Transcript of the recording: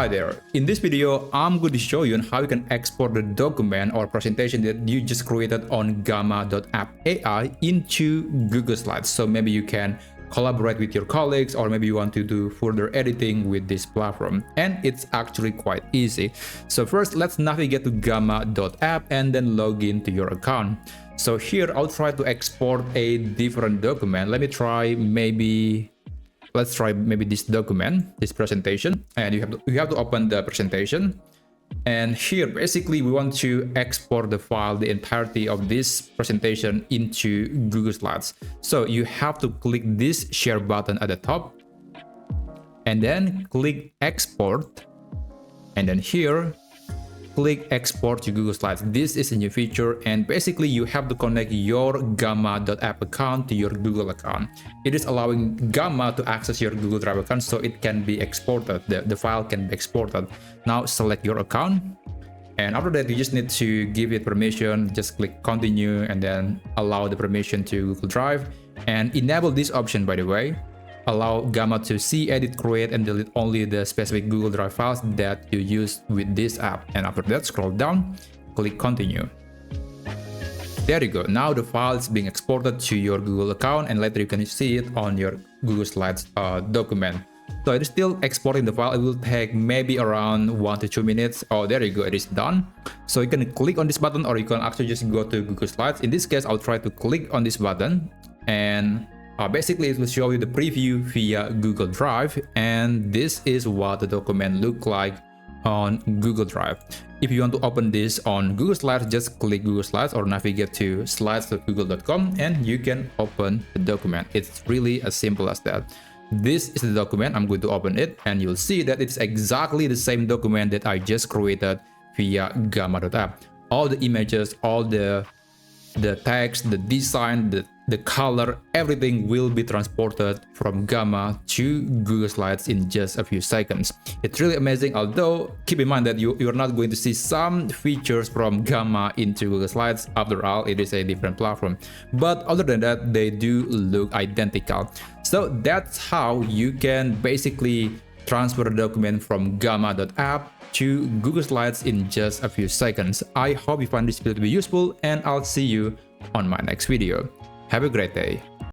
Hi there. In this video, I'm going to show you how you can export the document or presentation that you just created on Gamma.app AI into Google Slides. So maybe you can collaborate with your colleagues, or maybe you want to do further editing with this platform. And it's actually quite easy. So first, let's navigate to Gamma.app and then log in to your account. So here, I'll try to export a different document. Let's try maybe this document, this presentation, and you have to open the presentation. And here basically we want to export the file, the entirety of this presentation, into Google Slides. So you have to click this share button at the top and then click export, and then here click export to Google Slides. This is a new feature, and basically you have to connect your Gamma.app account to your Google account. It is allowing Gamma to access your Google Drive account so it can be exported. The file can be exported. Now select your account, and after that you just need to give it permission. Just click continue and then allow the permission to Google Drive, and enable this option, by the way. Allow Gamma to see, edit, create, and delete only the specific Google Drive files that you use with this app. And after that, scroll down, click continue. There you go. Now the file is being exported to your Google account, and later you can see it on your Google Slides document. So it is still exporting the file. It will take maybe around 1 to 2 minutes. Oh, there you go. It is done. So you can click on this button, or you can actually just go to Google Slides. In this case, I'll try to click on this button, and basically it will show you the preview via Google Drive, and this is what the document look like on Google Drive. If you want to open this on Google Slides, just click Google Slides or navigate to slides.google.com and you can open the document. It's really as simple as that. This is the document. I'm going to open it, and you'll see that it's exactly the same document that I just created via Gamma.app. All the images, all the text, the design, the color, everything will be transported from Gamma to Google Slides in just a few seconds. It's really amazing, although keep in mind that you're not going to see some features from Gamma into Google Slides. After all, it is a different platform. But other than that, they do look identical. So that's how you can basically transfer a document from Gamma.app to Google Slides in just a few seconds. I hope you find this video to be useful, and I'll see you on my next video. Have a great day.